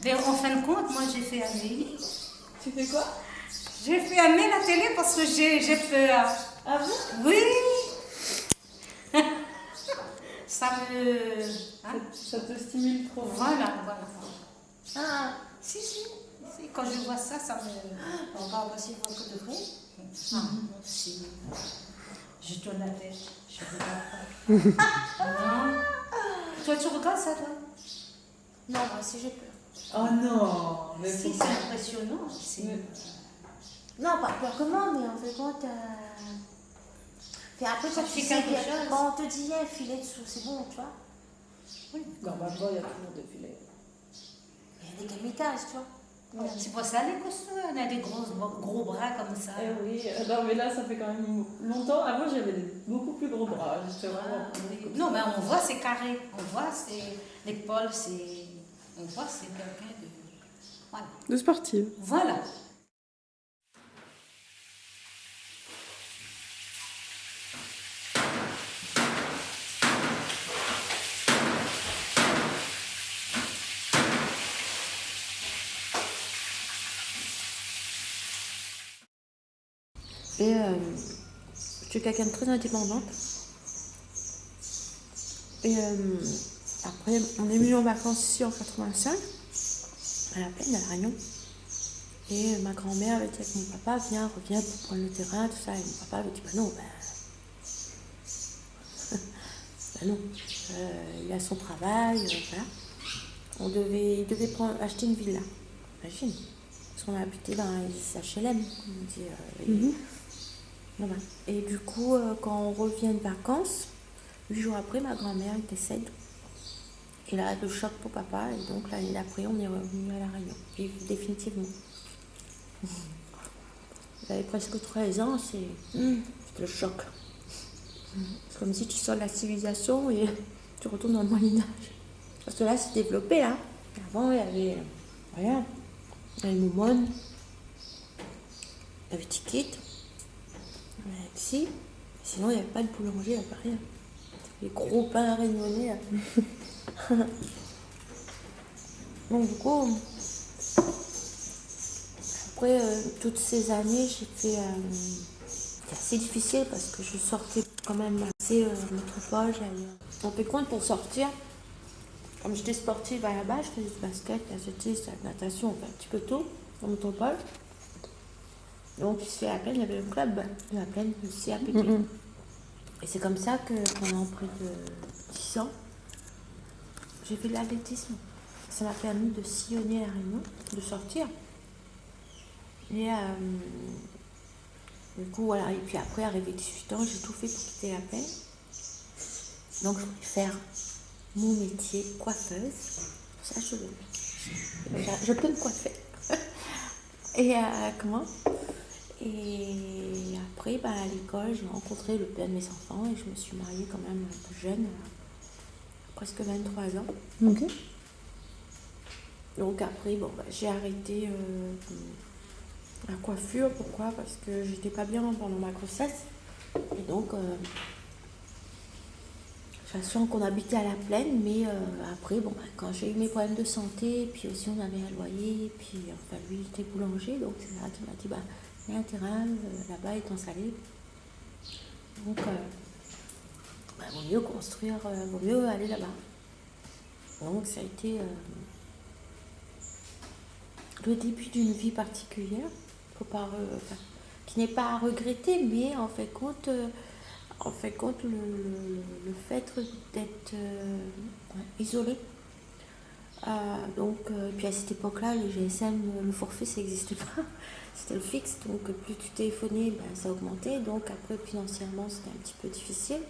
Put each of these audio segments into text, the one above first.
Mais en fin de compte, moi j'ai fait aimer. Tu fais quoi? J'ai fait aimer la télé parce que j'ai peur. Ah bon? Oui. Ça me... Hein? Ça te stimule trop. Voilà. Ah, Si. Quand je vois ça, ça me... On va passer pour que de vrai. Ah, si. Je tourne la tête. Je regarde pas. Non. Toi, tu regardes ça, toi? Non, moi aussi j'ai peur. oh non, mais Si, pourquoi? c'est impressionnant. C'est... Mais- Non, pas peur que moi, mais en fait, quand puis après, Ça quand tu fait sais quelque que chose. quand on te dit, un filet dessous, c'est bon, tu vois. Normalement, il y a toujours des filets. Il y a des kamikazes, tu vois. C'est pour ça les costauds, on a des gros bras comme ça. Eh oui, non mais là ça fait quand même longtemps. Avant j'avais beaucoup plus gros bras. J'étais Ah, vraiment. oui. Non, mais on voit c'est carré. On voit c'est l'épaule, c'est. On voit c'est quelqu'un de. Voilà. De sportive. Voilà. Et je suis quelqu'un de très indépendante. Et après, on est venu en vacances ici en 85, à la plaine, à La Réunion. Et ma grand-mère avait dit avec mon papa, reviens pour prendre le terrain, tout ça. Et mon papa avait dit, non, non, il a son travail, voilà. Il devait acheter une villa, imagine. Parce qu'on a habité dans les HLM, comme on dit. Voilà. Et du coup, quand on revient de vacances, 8 jours après, ma grand-mère décède. Et là, le choc pour papa. Et donc, l'année d'après, on est revenu à La Réunion. Et définitivement. J'avais presque 13 ans, c'est le choc. C'est comme si tu sors de la civilisation et tu retournes dans le Moyen-Âge. Parce que là, c'est développé, là. Avant, il y avait... Voilà. Il y avait Moumone. Il y avait Tikit. Si, sinon il n'y avait pas de boulanger, il n'y avait rien. Les gros pains réunionnais. Donc du coup, après toutes ces années, j'ai fait... c'était assez difficile parce que je sortais quand même assez métropole. On fait compte pour sortir, comme j'étais sportive à la base, je faisais du basket, de l'athlétisme, de la natation, enfin, un petit peu tout, en métropole. Donc ici à la plaine, il y avait le club de la plaine aussi à Pékin. Et c'est comme ça que pendant près de 10 ans, j'ai fait de l'athlétisme. Ça m'a permis de sillonner La Réunion, de sortir. Et du coup, voilà. Et puis après, arrivé 18 ans, j'ai tout fait pour quitter la plaine. Donc je voulais faire mon métier coiffeuse. Ça, je peux me coiffer. Et Et après, à l'école, j'ai rencontré le père de mes enfants et je me suis mariée quand même un peu jeune, presque 23 ans. Ok. Donc après, j'ai arrêté la coiffure. Pourquoi? Parce que j'étais pas bien pendant ma grossesse. Et donc, sachant qu'on habitait à la plaine, mais après, quand j'ai eu mes problèmes de santé, puis aussi on avait un loyer, puis enfin lui il était boulanger, donc c'est là qu'il m'a dit, il y a un terrain là-bas est installé. Donc, vaut mieux construire, vaut mieux aller là-bas. Donc ça a été le début d'une vie particulière, qui n'est pas à regretter, mais en fait compte, le fait d'être isolé. Puis à cette époque-là, le GSM, le forfait, ça n'existait pas. C'était le fixe, donc plus tu téléphonais, ça augmentait. Donc après, financièrement, c'était un petit peu difficile.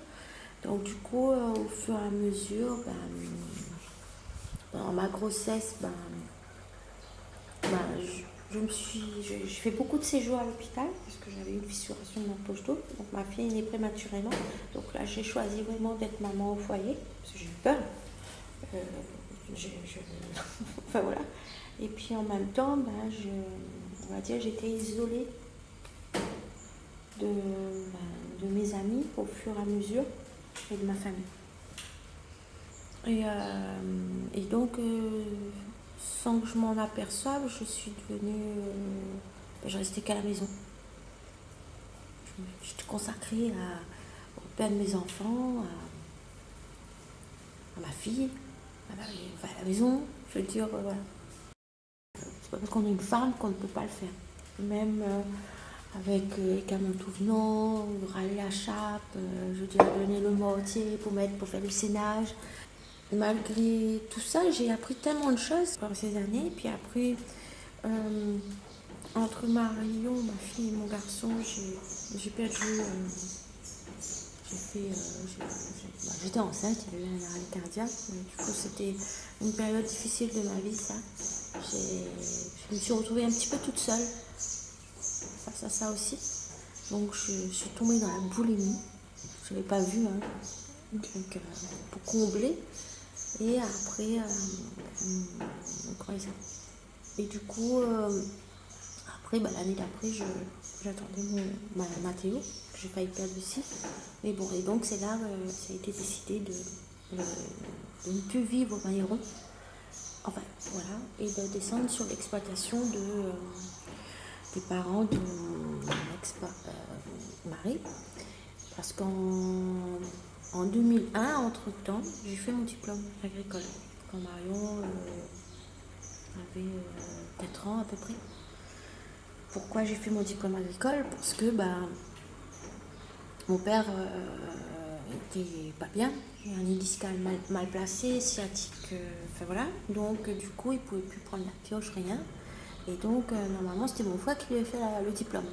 Donc du coup, au fur et à mesure, dans ma grossesse, j'ai fait beaucoup de séjours à l'hôpital parce que j'avais une fissuration de ma poche d'eau. Donc ma fille est née prématurément. Donc là, j'ai choisi vraiment d'être maman au foyer parce que j'ai eu peur. Enfin voilà. Et puis en même temps, on va dire, j'étais isolée de mes amis au fur et à mesure et de ma famille. Et donc, sans que je m'en aperçoive, je suis devenue... je restais qu'à la maison. J'étais consacrée au père de mes enfants, à ma fille, à la maison. Je veux dire, voilà. C'est pas parce qu'on est une femme qu'on ne peut pas le faire. Même avec les camons tout venant, râler la chape, je veux dire, donner le mortier pour faire le sénage. Malgré tout ça, j'ai appris tellement de choses pendant ces années. Puis après, entre Marion, ma fille et mon garçon, j'ai perdu. J'étais enceinte, il y a eu un arrêt cardiaque. Du coup, c'était une période difficile de ma vie, ça. Je me suis retrouvée un petit peu toute seule face à ça aussi. Donc, je suis tombée dans la boulimie. Je ne l'avais pas vu, hein. Donc, pour combler. Et après, et du coup, après, l'année d'après, j'attendais ma Théo, que j'ai failli perdre aussi. Mais bon, et donc c'est là que ça a été décidé de ne plus vivre au Mailleron. Enfin, voilà, et de descendre sur l'exploitation des parents de mon ex-mari. Parce qu'en 2001, entre-temps, j'ai fait mon diplôme agricole. Quand Marion avait 4 ans à peu près. Pourquoi j'ai fait mon diplôme agricole? Parce que mon père était pas bien, il y a un nid discal mal placé, sciatique, enfin voilà. Donc du coup, il pouvait plus prendre la pioche, rien. Et donc normalement, c'était mon frère qui lui avait fait le diplôme.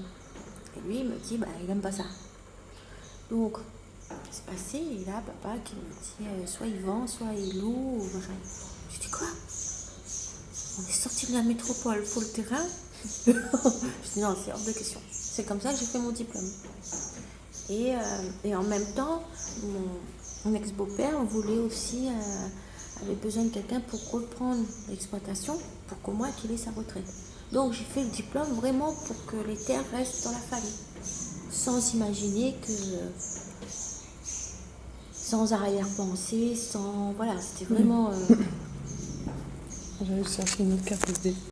Et lui, il me dit, il aime pas ça. Donc, c'est passé, et là, papa qui me dit, soit il vend, soit il loue, ou machin. Je dis quoi? On est sorti de la métropole pour le terrain. Je dis non, c'est hors de question. C'est comme ça que j'ai fait mon diplôme. Et en même temps, mon ex-beau-père voulait aussi, avait besoin de quelqu'un pour reprendre l'exploitation, pour qu'au moins qu'il ait sa retraite. Donc j'ai fait le diplôme vraiment pour que les terres restent dans la famille. Sans imaginer que... sans arrière-pensée, sans... Voilà, c'était vraiment... J'allais chercher une autre carte SD.